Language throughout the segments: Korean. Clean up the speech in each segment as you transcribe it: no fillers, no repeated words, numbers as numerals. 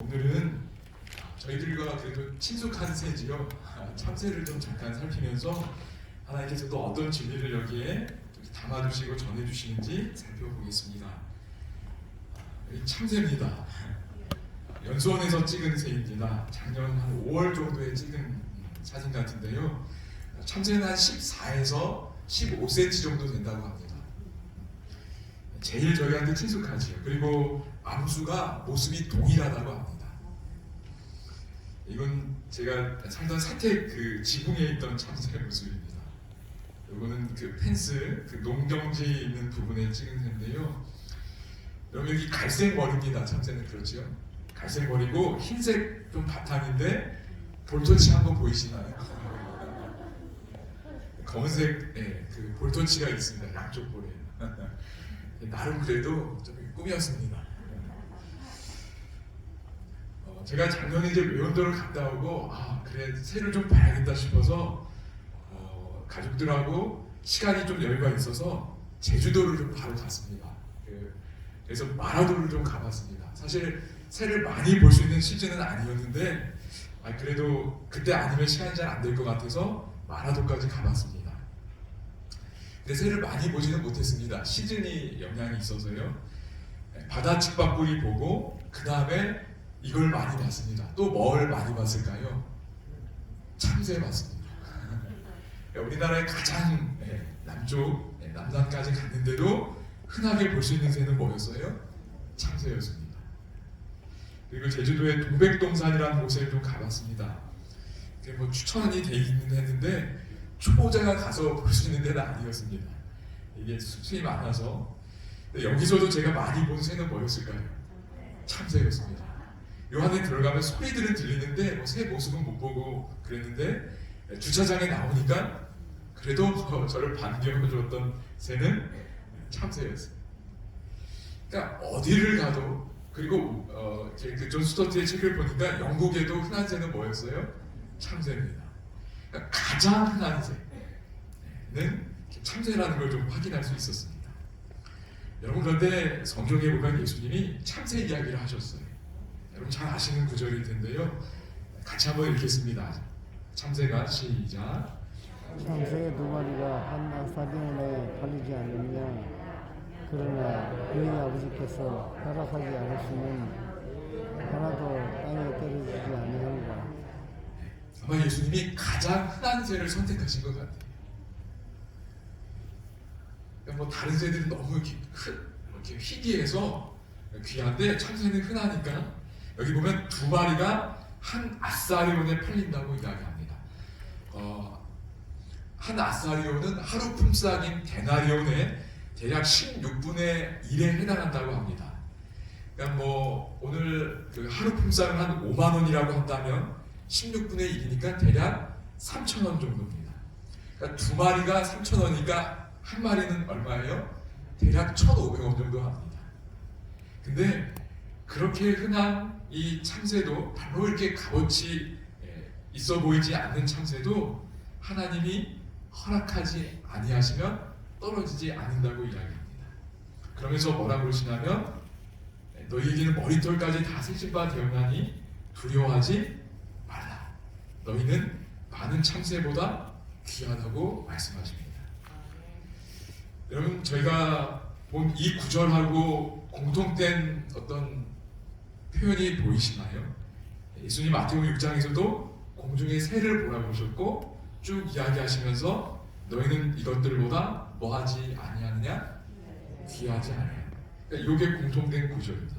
오늘은 저희들과 그래도 친숙한 새지요. 참새를 좀 잠깐 살피면서 하나님께서 또 어떤 진리를 여기에 담아주시고 전해주시는지 살펴보겠습니다. 여기 참새입니다. 연수원에서 찍은 새입니다. 작년 한 5월 정도에 찍은 사진 같은데요. 참새는 한 14에서 15cm 정도 된다고 합니다. 제일 저희한테 친숙하지요. 그리고 암수가 모습이 동일하다고 합니다. 이건 제가 살던 사택 그 지붕에 있던 참새의 모습입니다. 이거는 그 펜스, 그 농경지에 있는 부분에 찍은 새인데요. 여러분 여기 갈색 머리입니다. 참새는 그렇죠. 갈색 머리고 흰색 좀 바탕인데 볼터치 한번 보이시나요? 검은색 그 볼터치가 있습니다. 양쪽 볼에. 나름 그래도 좀 꾸몄습니다. 제가 작년에 이제 외원도를 갔다 오고 그래 새를 좀 봐야겠다 싶어서 가족들하고 시간이 좀 여유가 있어서 제주도를 좀 바로 갔습니다. 그래서 마라도를 좀 가봤습니다. 사실 새를 많이 볼 수 있는 시즌은 아니었는데 그래도 그때 아니면 시간이 잘 안 될 것 같아서 마라도까지 가봤습니다. 근데 새를 많이 보지는 못했습니다. 시즌이 영향이 있어서요. 바다 측박구리 보고 그 다음에 이걸 많이 봤습니다. 또 뭘 많이 봤을까요? 참새 봤습니다. 우리나라의 가장 남쪽 남산까지 갔는데도 흔하게 볼 수 있는 새는 뭐였어요? 참새였습니다. 그리고 제주도의 동백동산이라는 곳에 좀 가봤습니다. 그게 뭐 추천이 돼 있는 했는데 초보자가 가서 볼 수 있는 데는 아니었습니다. 이게 숲이 많아서. 여기서도 제가 많이 본 새는 뭐였을까요? 참새였습니다. 요 안에 들어가면 소리들은 들리는데 새 모습은 못 보고 그랬는데 주차장에 나오니까 그래도 저를 반겨줬던 새는 참새였어요. 그러니까 어디를 가도 그리고 그 존 스튜어트의 책을 보니까 영국에도 흔한 새는 뭐였어요? 참새입니다. 그러니까 가장 흔한 새는 참새라는 걸 좀 확인할 수 있었습니다. 여러분 그런데 성경에 보면 예수님이 참새 이야기를 하셨어요. 여러분 잘 아시는 구절일 텐데요. 같이 한번 읽겠습니다. 참새가 시작. 참새 두 마리가 한 아사리온에 팔리지 않느냐. 그러나 너희 아버지께서 허락하지 않으시면 하나도 땅에 떨어지지 아니하노라. 아마 예수님이 가장 흔한 새를 선택하신 것 같아요. 그러니까 뭐 다른 새들은 너무 이렇게 희귀해서 귀한데 참새는 흔하니까 여기 보면 두 마리가 한 아사리온에 팔린다고 이야기합니다. 한 아사리온은 하루 품삯인 데나리온의 대략 16분의 1에 해당한다고 합니다. 그러니까 뭐 오늘 그 하루 품삯을 한 5만 원이라고 한다면 16분의 1이니까 대략 3,000원 정도입니다. 그러니까 두 마리가 3,000원이니까 한 마리는 얼마예요? 대략 1,500원 정도 합니다. 근데 그렇게 흔한 이 참새도 별로 이렇게 값어치 있어 보이지 않는 참새도 하나님이 허락하지 아니하시면 떨어지지 않는다고 이야기합니다. 그러면서 뭐라고 그러시냐면 너희에게는 머리털까지 다 새신 바 되었나니 두려워하지 말라. 너희는 많은 참새보다 귀하다고 말씀하십니다. 여러분 저희가 본 이 구절하고 공통된 어떤 표현이 보이시나요? 예수님 마태복음 6장에서도 공중의 새를 보라고 하셨고 쭉 이야기하시면서 너희는 이것들보다 뭐하지 아니하느냐? 귀하지 아니하느냐. 그러니까 이게 공통된 구절입니다.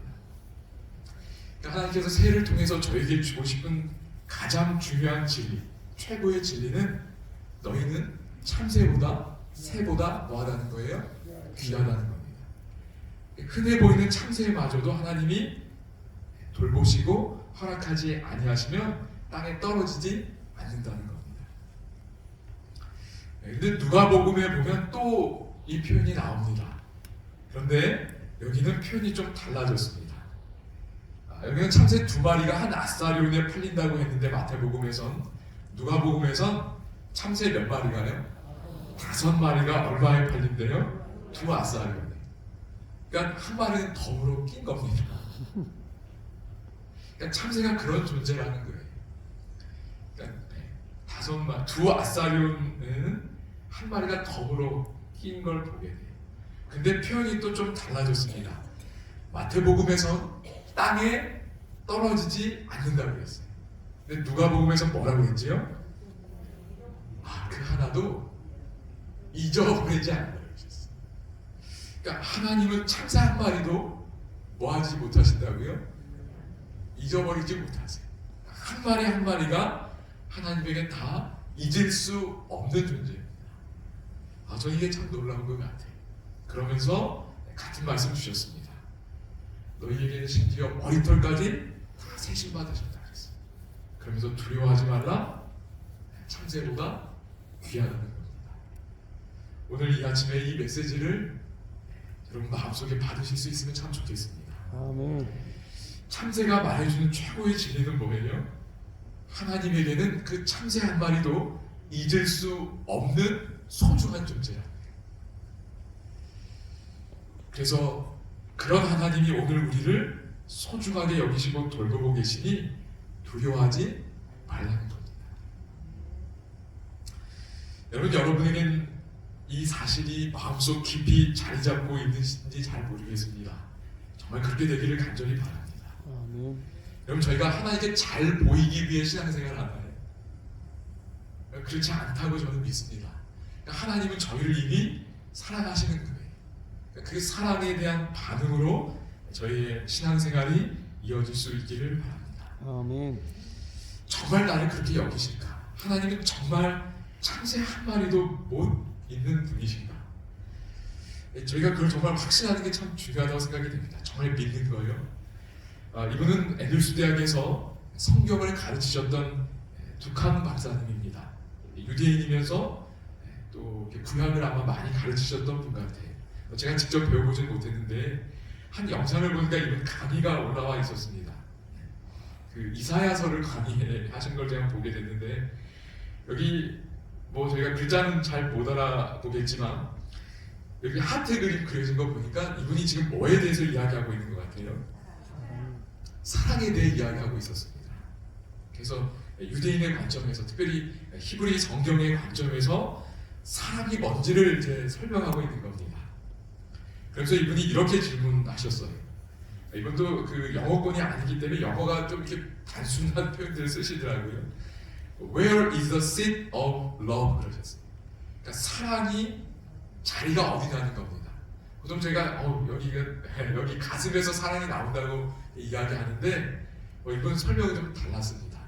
그러니까 하나님께서 새를 통해서 저에게 주고 싶은 가장 중요한 진리, 최고의 진리는 너희는 참새보다 새보다 뭐하다는 거예요? 귀하다는 겁니다. 흔해 보이는 참새마저도 하나님이 돌보시고 허락하지 아니하시면 땅에 떨어지지 않는다는 겁니다. 근데 누가복음에 보면 또 이 표현이 나옵니다. 그런데 여기는 표현이 좀 달라졌습니다. 여기는 참새 두 마리가 한 아사리온에 팔린다고 했는데 마태복음에선 누가복음에선 참새 몇 마리가요? 5마리가 얼마에 팔린대요? 2아사리온에. 그러니까 한 마리는 덤으로 낀 겁니다. 그러니까 참새가 그런 존재라는 거예요. 그러니까 두 아사리온은 한 마리가 덤으로 낀 걸 보게 돼요. 근데 표현이 또 좀 달라졌습니다. 마태복음에선 땅에 떨어지지 않는다고 그랬어요. 근데 누가복음에선 뭐라고 했지요? 그 하나도 잊어버리지 않는다고 그러셨어요. 그러니까 하나님은 참새 한 마리도 뭐하지 못하신다고요? 잊어버리지 못하세요. 한 마리 한 마리가 하나님에게 다 잊을 수 없는 존재입니다. 저는 이게 참 놀라운 것 같아요. 그러면서 같은 말씀 주셨습니다. 너희에게는 심지어 머리털까지 다 세심받으셨다 그랬어요. 그러면서 두려워하지 말라. 참새보다 귀하다는 겁니다. 오늘 이 아침에 이 메시지를 여러분 마음속에 받으실 수 있으면 참 좋겠습니다. 아멘. 참새가 말해주는 최고의 진리는 뭐예요? 하나님에게는 그 참새 한 마리도 잊을 수 없는 소중한 존재야. 그래서 그런 하나님이 오늘 우리를 소중하게 여기시고 돌보고 계시니 두려워하지 말라는 겁니다. 여러분에게는 이 사실이 마음속 깊이 자리 잡고 있는지 잘 모르겠습니다. 정말 그렇게 되기를 간절히 바랍니다. 아멘. 여러분, 저희가 하나님께 잘 보이기 위해 신앙생활을 하나요? 그렇지 않다고 저는 믿습니다. 하나님은 저희를 이미 사랑하시는 거예요. 그 사랑에 대한 반응으로 저희의 신앙생활이 이어질 수 있기를 바랍니다. 아멘. 정말 나를 그렇게 여기실까? 하나님은 정말 참새 한 마리도 못 있는 분이신가? 저희가 그걸 정말 확신하는 게 참 중요하다고 생각이 됩니다. 정말 믿는 거예요. 이분은 앤드루스 대학에서 성경을 가르치셨던 두칸 박사님입니다. 유대인이면서 또 구약을 아마 많이 가르치셨던 분 같아요. 제가 직접 배워보진 못했는데 한 영상을 보니까 이분 강의가 올라와 있었습니다. 그 이사야서를 강의하신 걸 제가 보게 됐는데, 여기 뭐 저희가 글자는 잘 못 알아보겠지만 여기 하트 그림 그려진 거 보니까 이분이 지금 뭐에 대해서 이야기하고 있는 것 같아요? 사랑에 대해 이야기하고 있었습니다. 그래서 유대인의 관점에서, 특별히 히브리 성경의 관점에서 사랑이 뭔지를 이제 설명하고 있는 겁니다. 그래서 이분이 이렇게 질문하셨어요. 이분도 그 영어권이 아니기 때문에 영어가 좀 이렇게 단순한 표현들을 쓰시더라고요. Where is the seat of love? 그러셨어요. 그러니까 사랑이 자리가 어디냐는 겁니다. 보통 제가 여기 가슴에서 사랑이 나온다고 이야기하는데 이분 설명이 좀 달랐습니다.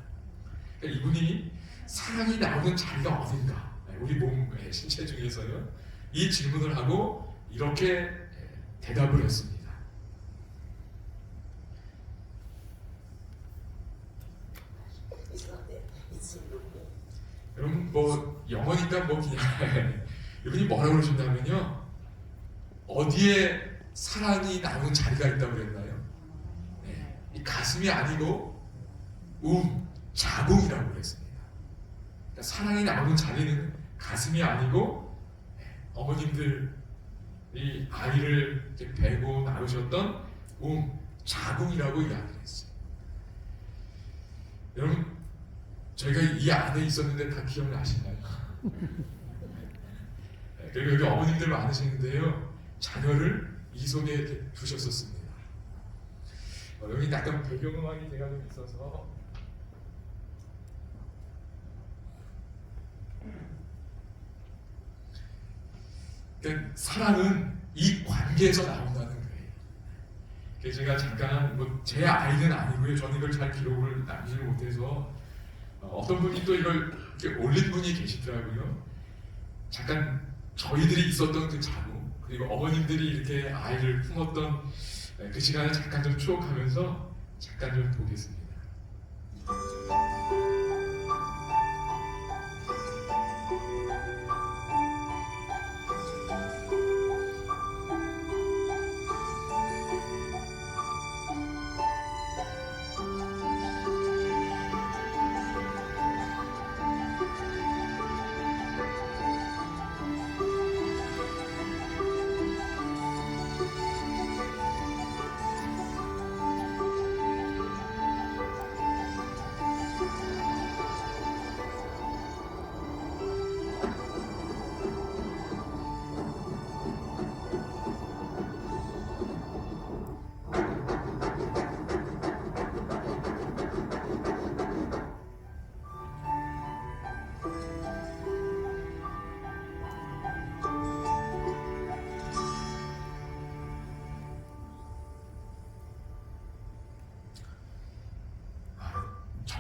그러니까 이분이 사랑이 나오는 자리가 어딘가, 우리 몸의 신체 중에서요, 이 질문을 하고 이렇게 대답을 했습니다. 여러분, 뭐 영어니까 뭐 그냥 이분이 뭐라고 그러셨냐면요, 어디에 사랑이 나오는 자리가 있다고 그랬나요? 이 가슴이 아니고 자궁이라고 그랬습니다. 그러니까 사랑이 나오는 자리는 가슴이 아니고 어머님들이 아이를 이렇게 베고 낳으셨던 자궁이라고 이야기를 했어요. 여러분, 저희가 이 안에 있었는데 다 기억나시나요? 그리고 여기 어머님들 많으시는데요, 자녀를 이 속에 이렇게 두셨었습니다. 여기 약간 배경음악이 제가 좀 있어서 그러니까 사랑은 이 관계에서 나온다는 거예요. 그래서 제가 잠깐 제 아이는 아니고요, 저는 이걸 잘 기록을 남기지 못해서 어떤 분이 또 이걸 이렇게 올린 분이 계시더라고요. 잠깐 저희들이 있었던 그 자궁, 그리고 어머님들이 이렇게 아이를 품었던 그 시간을 잠깐 좀 추억하면서 잠깐 좀 보겠습니다.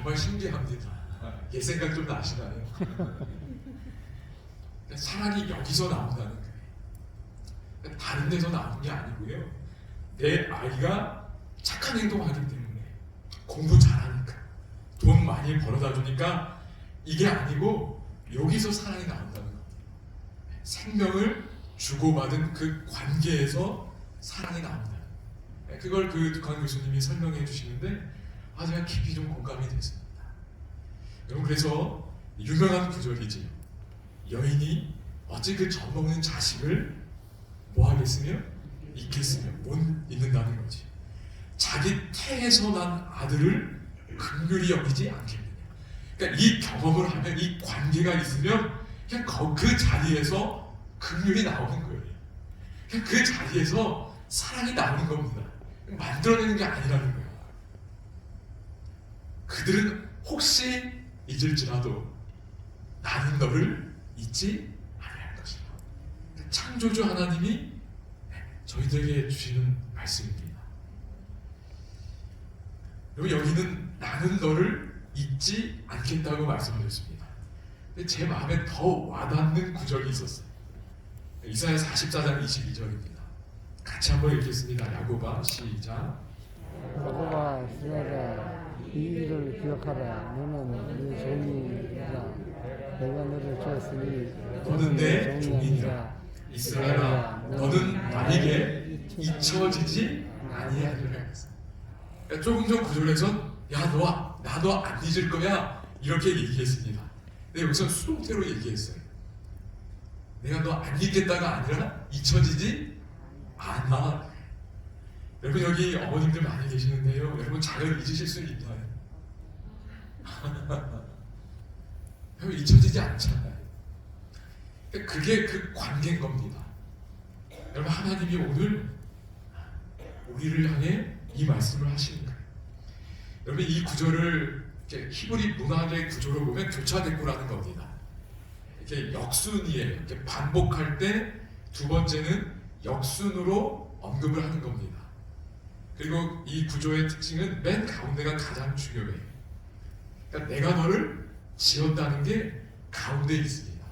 정말 신기합니다. 옛 생각 좀 나시나요? 사랑이 여기서 나온다는 거예요. 다른 데서 나오는 게 아니고요. 내 아이가 착한 행동하기 때문에, 공부 잘하니까, 돈 많이 벌어다 주니까 이게 아니고 여기서 사랑이 나온다는 거예요. 생명을 주고받은 그 관계에서 사랑이 나온다. 그걸 그 득환 교수님이 설명해 주시는데 제가 깊이 좀 공감이 됐습니다. 여러분, 그래서 유명한 구절이지, 여인이 어찌 그 젖먹는 자식을 뭐 하겠으며 잊겠으며 못 잊는다는 거지. 자기 태에서 난 아들을 긍휼히 여기지 않겠느냐. 그러니까 이 경험을 하면, 이 관계가 있으면 그냥 그 자리에서 긍휼이 나오는 거예요. 그냥 그 자리에서 사랑이 나오는 겁니다. 만들어내는 게 아니라는 거예요. 그들은 혹시 잊을지라도 나는 너를 잊지 아니할 것이다. 창조주 하나님이 저희들에게 주시는 말씀입니다. 그리고 여기는 나는 너를 잊지 않겠다고 말씀하셨습니다. 근데 제 마음에 더 와닿는 구절이 있었어요. 이사야 44장 22절입니다. 같이 한번 읽겠습니다. 야고보아 시작. 야고보아 이스라엘아, 이 일을 기억하라. 너는 내 종이라. 내가 너를 주었으니 너는 내 종이니라. 이스라엘아, 너는 나에게 잊혀지지 아니하리라. 조금 전 구절에서 나도 안 잊을 거야 이렇게 얘기했습니다. 근데 여기서 수동태로 얘기했어요. 내가 너 안 잊겠다가 아니라 잊혀지지 않아. 여러분, 여기 어머님들 많이 계시는데요. 여러분, 자녀를 잊으실 수 있나요? 여러분, 잊혀지지 않잖아요. 그게 그 관계인 겁니다. 여러분, 하나님이 오늘 우리를 향해 이 말씀을 하시는 거예요. 여러분, 이 구절을 히브리 문학의 구조로 보면 교차대꾸라는 겁니다. 이렇게 역순이에요. 이렇게 반복할 때 두 번째는 역순으로 언급을 하는 겁니다. 그리고 이 구조의 특징은 맨 가운데가 가장 중요해요. 그러니까 내가 너를 지었다는 게 가운데 있습니다.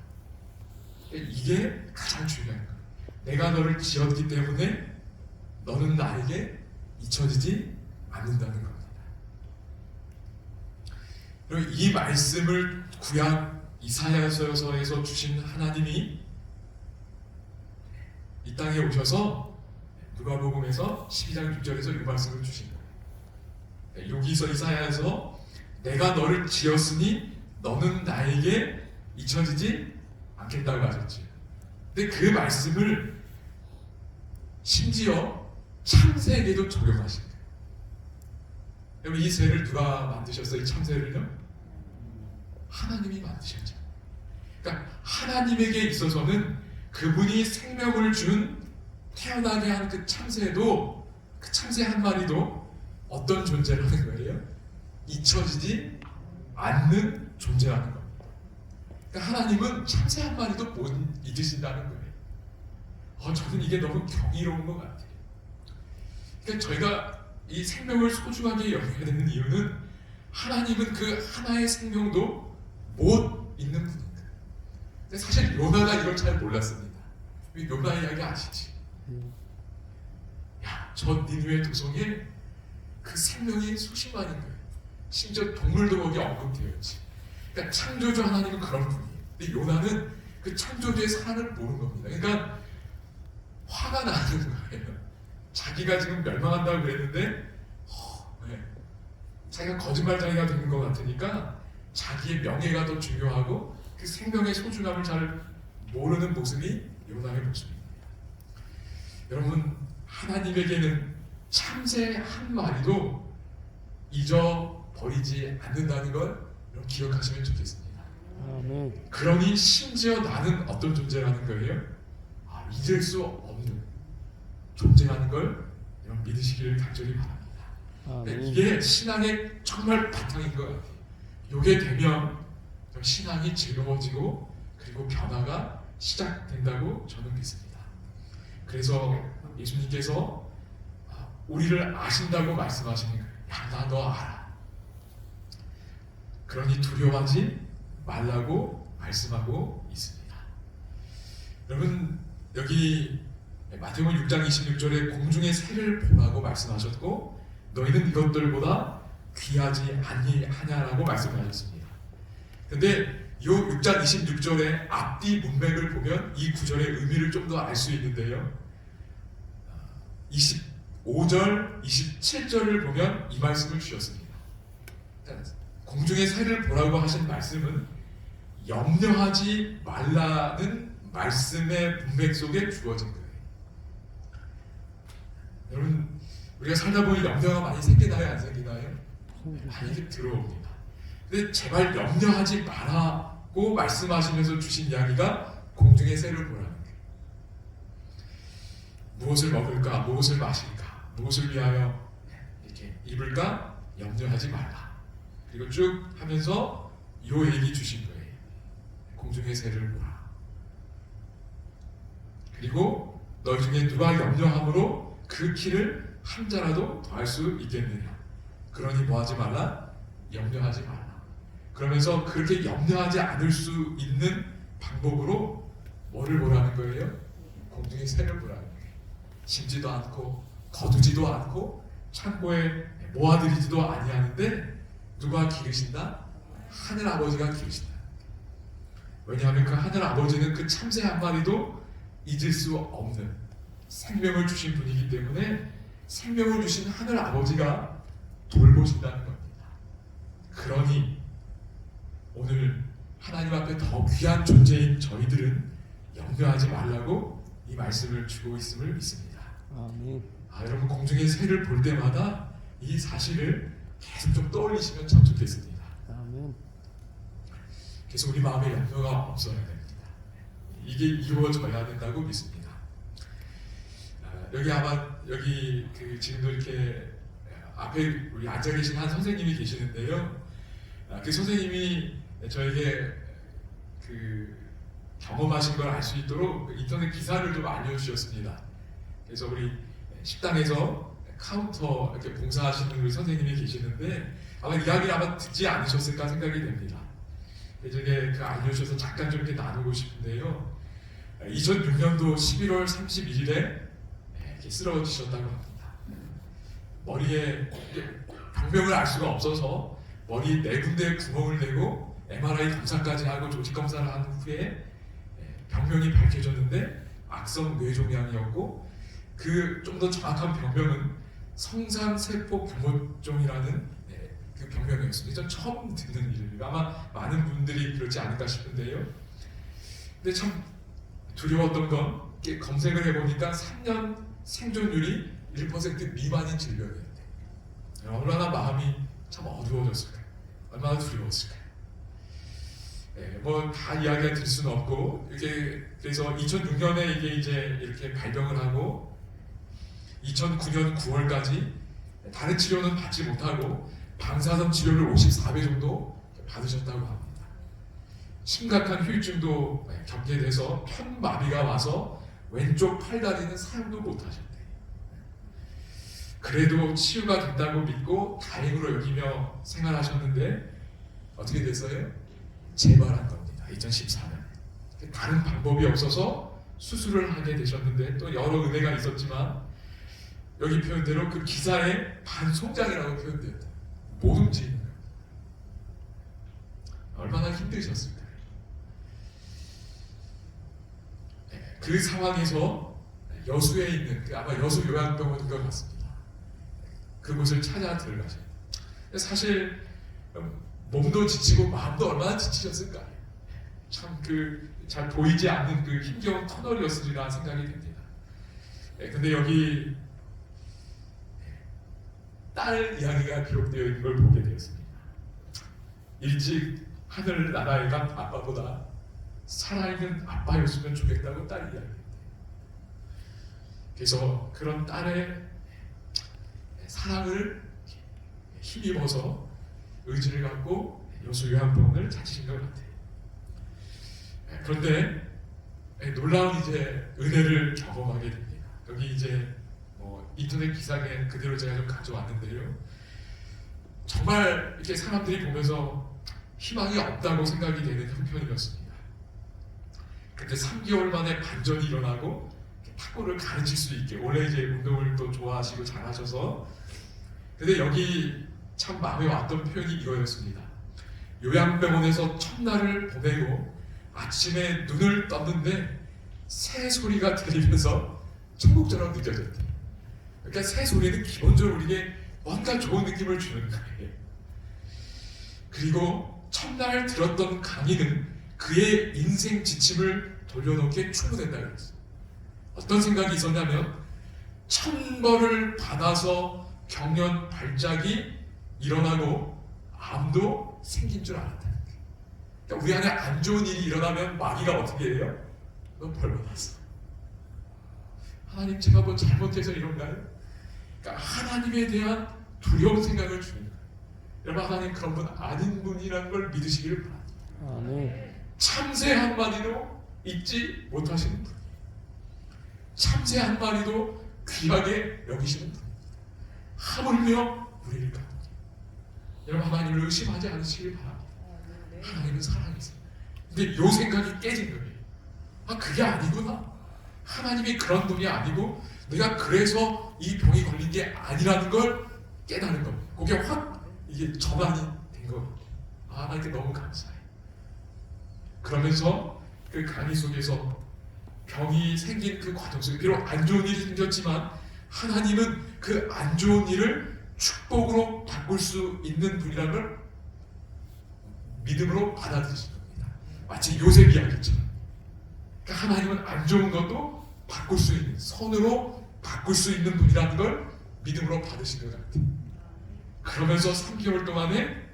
이게 가장 중요한 거예요. 내가 너를 지었기 때문에 너는 나에게 잊혀지지 않는다는 겁니다. 그리고 이 말씀을 구약 이사야서에서 주신 하나님이 이 땅에 오셔서 누가복음에서 12장 6절에서 이 말씀을 주신 거예요. 여기서 이사야에서 내가 너를 지었으니 너는 나에게 잊혀지지 않겠다고 하셨지. 근데 그 말씀을 심지어 참새에게도 적용하신 거예요. 여러분, 이 새를 누가 만드셨어요? 이 참새를요? 하나님이 만드셨죠. 그러니까 하나님에게 있어서는 그분이 생명을 준 태어나게 한 그 참새도, 그 참새 한 마리도 어떤 존재라는 거예요? 잊혀지지 않는 존재라는 겁니다. 그러니까 하나님은 참새 한 마리도 못 잊으신다는 거예요. 저는 이게 너무 경이로운 것 같아요. 그러니까 저희가 이 생명을 소중하게 여겨야 되는 이유는 하나님은 그 하나의 생명도 못 잊는 분입니다. 근데 사실 요나가 이걸 잘 몰랐습니다. 요나 이야기 아시지? 저 니느웨 도성에 그 생명이 수십만인 거예요. 심지어 동물도 거기 언급되어 있지. 그러니까 창조주 하나님은 그런 분이에요. 근데 요나는 그 창조주의 사랑을 모르는 겁니다. 그러니까 화가 나는 거예요. 자기가 지금 멸망한다고 그랬는데 자기가 거짓말쟁이가 되는 것 같으니까 자기의 명예가 더 중요하고 그 생명의 소중함을 잘 모르는 모습이 요나의 모습입니다. 여러분, 하나님에게는 참새 한 마리도 잊어버리지 않는다는 걸 여러분 기억하시면 좋겠습니다. 아멘. 그러니 심지어 나는 어떤 존재라는 거예요? 잊을 수 없는 존재라는 걸 여러분 믿으시기를 간절히 바랍니다. 이게 신앙의 정말 바탕인 것 같아요. 이게 되면 신앙이 즐거워지고 그리고 변화가 시작된다고 저는 믿습니다. 그래서 예수님께서 우리를 아신다고 말씀하시는 거예요. 나 너 알아. 그러니 두려워하지 말라고 말씀하고 있습니다. 여러분 여기 마태복음 6장 26절에 공중의 새를 보라고 말씀하셨고 너희는 이것들보다 귀하지 아니하냐라고 말씀하셨습니다. 근데 이 6장 26절의 앞뒤 문맥을 보면 이 구절의 의미를 좀 더 알 수 있는데요. 25절, 27절을 보면 이 말씀을 주셨습니다. 공중의 새를 보라고 하신 말씀은 염려하지 말라는 말씀의 문맥 속에 주어진 거예요. 여러분 우리가 살다 보니 염려가 많이 생기나요? 안 생기나요? 많이 들어옵니다. 근데 제발 염려하지 말라고 말씀하시면서 주신 이야기가 공중의 새를 보라는 거예요. 무엇을 먹을까? 무엇을 마실까? 무엇을 위하여 이렇게 입을까? 염려하지 말라. 그리고 쭉 하면서 요 얘기 주신 거예요. 공중의 새를 보라. 그리고 너희 중에 누가 염려함으로 그 키를 한 자라도 더할 수 있겠느냐. 그러니 뭐하지 말라? 염려하지 말라. 그러면서 그렇게 염려하지 않을 수 있는 방법으로 뭐를 보라는 거예요? 공중의 새를 보라는 거예요. 심지도 않고 거두지도 않고 창고에 모아들이지도 아니하는데 누가 기르신다? 하늘 아버지가 기르신다. 왜냐하면 그 하늘 아버지는 그 참새 한 마리도 잊을 수 없는 생명을 주신 분이기 때문에 생명을 주신 하늘 아버지가 돌보신다는 겁니다. 그러니 오늘 하나님 앞에 더 귀한 존재인 저희들은 염려하지 말라고 이 말씀을 주고 있음을 믿습니다. 아멘. 여러분 공중의 새를 볼 때마다 이 사실을 계속 좀 떠올리시면 참 좋겠습니다. 아멘. 계속 우리 마음에 염려가 없어야 됩니다. 이게 이루어져야 된다고 믿습니다. 여기 아마 여기 지금도 이렇게 앞에 우리 앉아 계신 한 선생님이 계시는데요. 그 선생님이 저에게 그 경험하신 걸 알 수 있도록 인터넷 기사를 좀 알려주셨습니다. 그래서 우리 식당에서 카운터 이렇게 봉사하시는 우리 선생님이 계시는데 아마 이야기를 아마 듣지 않으셨을까 생각이 됩니다. 제게 그 알려주셔서 잠깐 좀 이렇게 나누고 싶은데요. 2006년도 11월 31일에 이렇게 쓰러지셨다고 합니다. 머리에 병명을 알 수가 없어서 머리 네 군데에 구멍을 내고 MRI 검사까지 하고 조직 검사를 한 후에 병명이 밝혀졌는데 악성 뇌종양이었고 그 좀 더 정확한 병명은 성상세포 경호종이라는 그 병명이었습니다. 처음 듣는 일입니다. 아마 많은 분들이 그렇지 않을까 싶은데요. 근데 참 두려웠던 건 검색을 해보니까 3년 생존율이 1% 미만인 질병이었대요. 얼마나 마음이 참 어두워졌을까요? 얼마나 두려웠을까요? 뭐 다 이야기가 될 수는 없고 이게 그래서 2006년에 이게 이제 이렇게 발병을 하고 2009년 9월까지 다른 치료는 받지 못하고 방사선 치료를 54배 정도 받으셨다고 합니다. 심각한 후유증도 겪게 돼서 편마비가 와서 왼쪽 팔다리는 사용도 못하셨대요. 그래도 치유가 된다고 믿고 다행으로 여기며 생활하셨는데 어떻게 됐어요? 재발한 겁니다. 2014년에. 다른 방법이 없어서 수술을 하게 되셨는데 또 여러 은혜가 있었지만 여기 표현대로 그 기사에 반송장이라고 표현되었다. 못 움직이는 거예요. 얼마나 힘드셨을까요? 그 상황에서 여수에 있는 아마 여수 요양병원인 것 같습니다. 그곳을 찾아 들어가셔요. 사실 몸도 지치고 마음도 얼마나 지치셨을까요? 참 잘 보이지 않는 그 힘겨운 터널이었으리라 생각이 됩니다. 근데 여기 딸 이야기가 기록되어 있는 걸 보게 되었습니다. 일찍 하늘나라에 간 아빠보다 살아있는 아빠였으면 좋겠다고 딸이 이야기했대요. 그래서 그런 딸의 사랑을 힘입어서 의지를 갖고 여수 요양병원을 찾으신 것 같아요. 그런데 놀라운 이제 은혜를 경험하게 됩니다. 여기 이제 인터넷 기사에 그대로 제가 좀 가져왔는데요. 정말 이렇게 사람들이 보면서 희망이 없다고 생각이 되는 형편이었습니다. 근데 3개월 만에 반전이 일어나고 탁구를 가르칠 수 있게, 원래 이제 운동을 또 좋아하시고 잘하셔서, 근데 여기 참 마음에 왔던 표현이 이거였습니다. 요양병원에서 첫날을 보내고 아침에 눈을 떴는데 새 소리가 들리면서 천국처럼 느껴졌대. 그러니까 새 소리는 기본적으로 우리에게 뭔가 좋은 느낌을 주는 거예요. 그리고 첫날 들었던 강의는 그의 인생 지침을 돌려놓기에 충분했다고 했어요. 어떤 생각이 있었냐면 1000번을 받아서 경련 발작이 일어나고 암도 생긴 줄 알았다는 거예요. 그러니까 우리 안에 안 좋은 일이 일어나면 마귀가 어떻게 해요? 너 벌 받았어. 하나님 제가 뭐 잘못해서 이런가요? 그러니까 하나님에 대한 두려운 생각을 주는 거예요. 여러분, 하나님 그런 분 아닌 분이라는 걸 믿으시기를 바랍니다. 아멘. 참새 한 마리도 잊지 못하시는 분, 참새 한 마리도 귀하게 여기시는 분, 하물며 우리를 가운데. 여러분, 하나님을 의심하지 않으시길 바랍니다. 하나님은 사랑이세요. 근데 요 생각이 깨진 거예요. 아, 그게 아니구나. 하나님이 그런 분이 아니고 내가 그래서 이 병이 걸린 게 아니라는 걸 깨달은 겁니다. 그게 확 이게 전환이 된 겁니다. 아, 하나님께 너무 감사해. 그러면서 그 강의 속에서 병이 생긴 그 과정 속에 비록 안 좋은 일이 생겼지만 하나님은 그 안 좋은 일을 축복으로 바꿀 수 있는 분이라는 걸 믿음으로 받아들이신 겁니다. 마치 요셉 이야기처럼. 그러니까 하나님은 안 좋은 것도 바꿀 수 있는, 선으로 바꿀 수 있는 분이라는 걸 믿음으로 받으신 것 같아요. 그러면서 3개월 동안에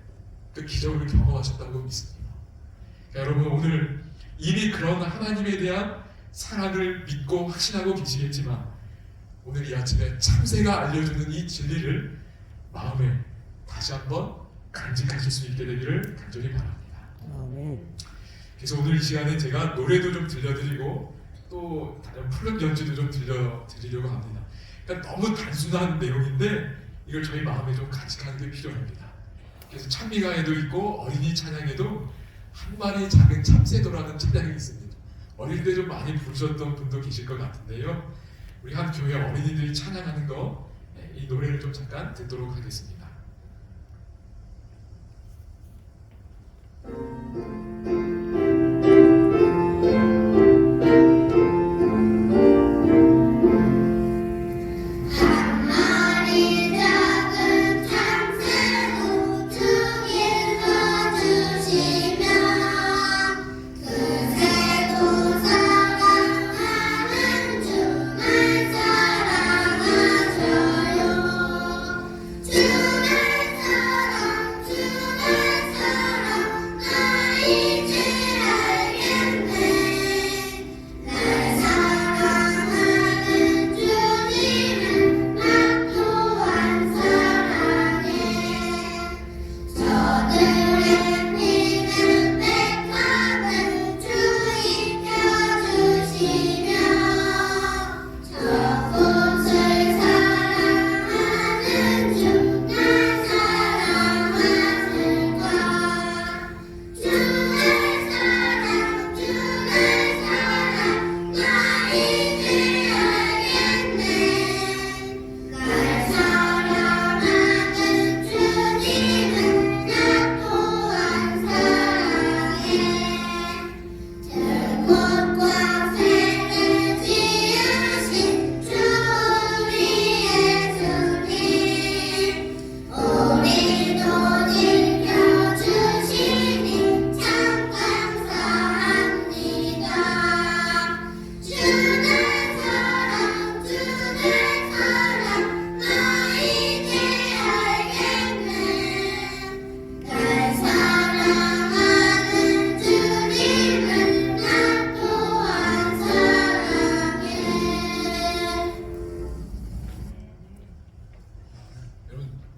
그 기적을 경험하셨다고 믿습니다. 그러니까 여러분, 오늘 이미 그런 하나님에 대한 사랑을 믿고 확신하고 계시겠지만 오늘 이 아침에 참새가 알려주는 이 진리를 마음에 다시 한번 간직하실 수 있게 되기를 간절히 바랍니다. 아멘. 그래서 오늘 이 시간에 제가 노래도 좀 들려드리고 또 다른 플룻 연주도 좀 들려드리려고 합니다. 그러니까 너무 단순한 내용인데 이걸 저희 마음에 좀 간직하는 게 필요합니다. 그래서 찬미가에도 있고 어린이 찬양에도 한 마리 작은 참새도라는 찬양이 있습니다. 어릴 때 좀 많이 부르셨던 분도 계실 것 같은데요. 우리 한 교회 어린이들이 찬양하는 거, 이 노래를 좀 잠깐 듣도록 하겠습니다.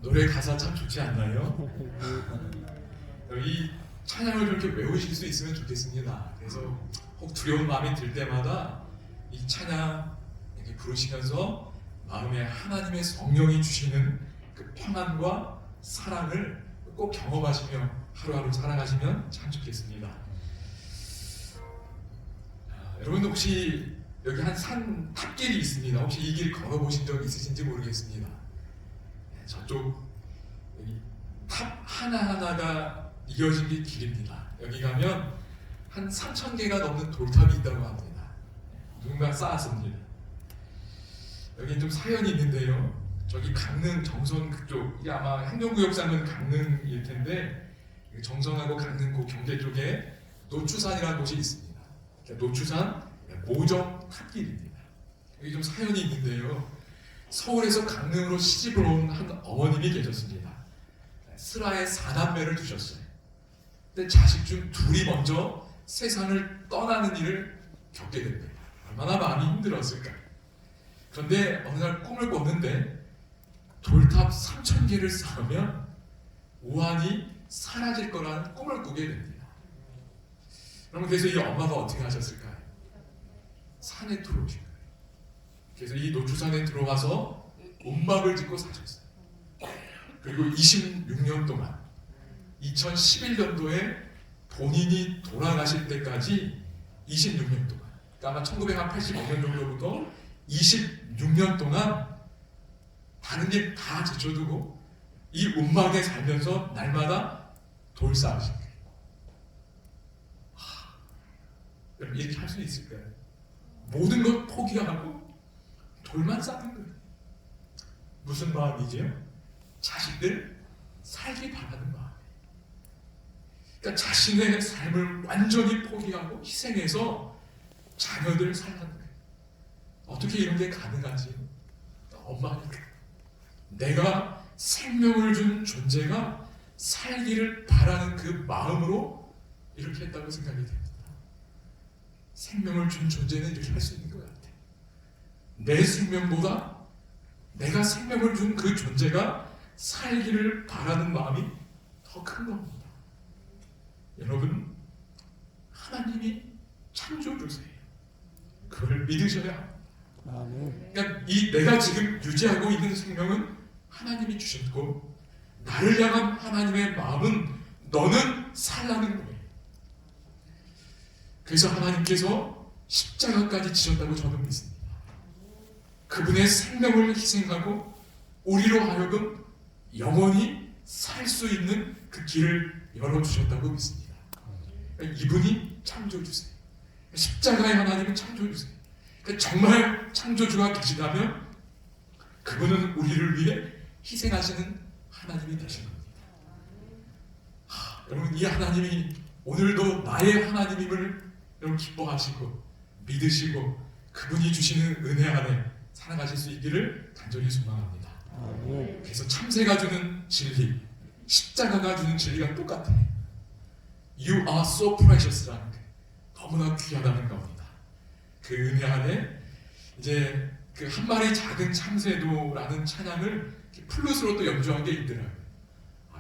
노래 가사 참 좋지 않나요? 이 찬양을 그렇게 외우실 수 있으면 좋겠습니다. 그래서 혹 두려운 마음이 들 때마다 이 찬양 이렇게 부르시면서 마음에 하나님의 성령이 주시는 그 평안과 사랑을 꼭 경험하시며 하루하루 살아가시면 참 좋겠습니다. 여러분 혹시 여기 한 산 탑길이 있습니다. 혹시 이 길 걸어보신 적 있으신지 모르겠습니다. 저쪽 여기 탑 하나하나가 이어진 게 길입니다. 여기 가면 한 3,000개가 넘는 돌탑이 있다고 합니다. 누군가 쌓았습니다. 여기 좀 사연이 있는데요. 저기 강릉 정선 그쪽, 이게 아마 행정구역상은 강릉일 텐데 정선하고 강릉 그 경계 쪽에 노추산이라는 곳이 있습니다. 노추산 모정 탑길입니다. 여기 좀 사연이 있는데요. 서울에서 강릉으로 시집을 온 한 어머님이 계셨습니다. 슬하에 4남매를 두셨어요. 근데 자식 중 둘이 먼저 세상을 떠나는 일을 겪게 됩니다. 얼마나 마음이 힘들었을까. 그런데 어느 날 꿈을 꿨는데 돌탑 3,000개를 쌓으면 오한이 사라질 거라는 꿈을 꾸게 됩니다. 그러면 그래서 이 엄마가 어떻게 하셨을까요? 산에 들어오신 거예요. 그래서 이 노추산에 들어가서 움막을 짓고 사셨어요. 그리고 26년 동안 2011년도에 본인이 돌아가실 때까지 26년 동안, 그러니까 아마 1985년 정도부터 26년 동안 다른 일 다 제쳐두고 이 움막에 살면서 날마다 돌 쌓으신 거예요. 여러분 이렇게 할 수 있을까요? 모든 것 포기하고 돌만 쌓는 거예요. 무슨 마음이지요? 자식들 살기 바라는 마음. 그러니까 자신의 삶을 완전히 포기하고 희생해서 자녀들 살라는 거예요. 어떻게 이런 게 가능하지? 엄마니까. 내가 생명을 준 존재가 살기를 바라는 그 마음으로 이렇게 했다고 생각이 됩니다. 생명을 준 존재는 이렇게 할 수 있는 것 같아요. 내 생명보다 내가 생명을 준 그 존재가 살기를 바라는 마음이 더 큰 겁니다. 여러분, 하나님이 창조주세요. 그걸 믿으셔야 합니다. 아멘. 그러니까 이 내가 지금 유지하고 있는 생명은 하나님이 주셨고 나를 향한 하나님의 마음은 너는 살라는 거예요. 그래서 하나님께서 십자가까지 지셨다고 저는 믿습니다. 그분의 생명을 희생하고 우리로 하여금 영원히 살 수 있는 그 길을 열어주셨다고 믿습니다. 이분이 창조주세요. 십자가의 하나님은 창조주세요. 정말 창조주가 계시다면 그분은 우리를 위해 희생하시는 하나님이 되신 겁니다. 여러분 이 하나님이 오늘도 나의 하나님임을 여러분 기뻐하시고 믿으시고 그분이 주시는 은혜 안에 살아가실 수 있기를 간절히 소망합니다. 아멘. 그래서 참새가 주는 진리, 십자가가 주는 진리가 똑같아요. You are so precious라는 게 너무나 귀하다는 겁니다. 그 은혜 안에 이제 그 한 마리 작은 참새도라는 찬양을 플룻으로 또 연주한 게 있더라고요.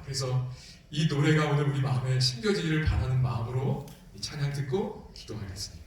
그래서 이 노래가 오늘 우리 마음에 심겨지기를 바라는 마음으로 이 찬양 듣고 기도하겠습니다.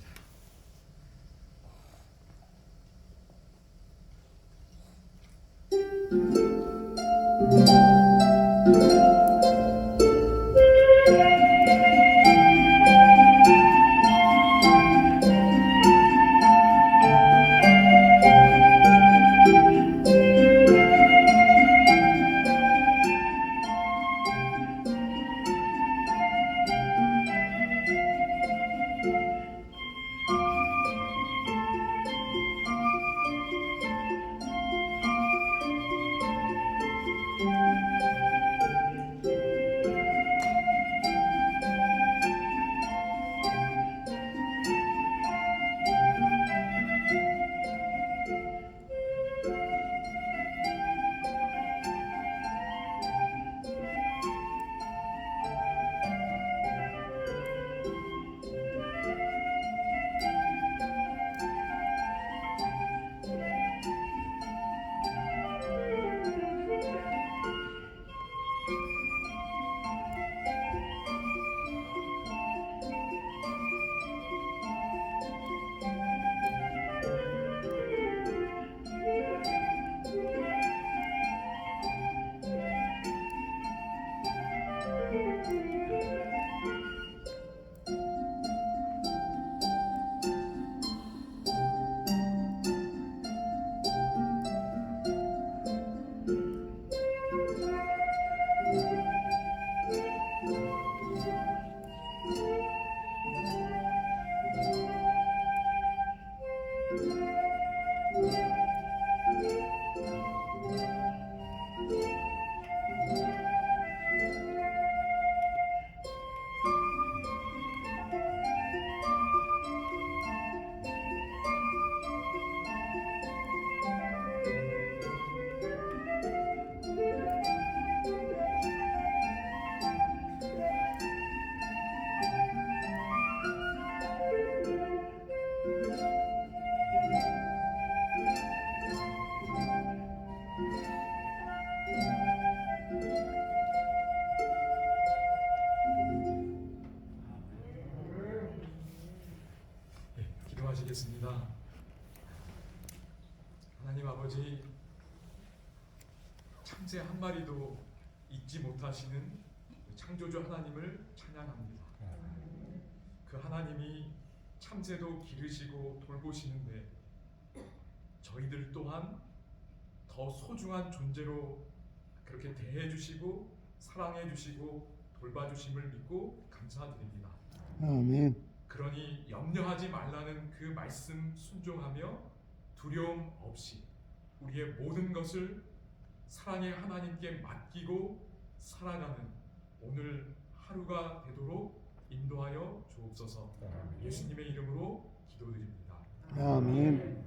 네, 기도하시겠습니다. 하나님 아버지, 참새 한 마리도 잊지 못하시는 창조주 하나님을 찬양합니다. 그 하나님이 참새도 기르시고 돌보시는데 저희들 또한 더 소중한 존재로 그렇게 대해주시고 사랑해주시고 돌봐주심을 믿고 감사드립니다. 아멘. 그러니 염려하지 말라는 그 말씀 순종하며 두려움 없이 우리의 모든 것을 사랑의 하나님께 맡기고 살아가는 오늘 하루가 되도록 인도하여 주옵소서. 예수님의 이름으로 기도드립니다. 아멘.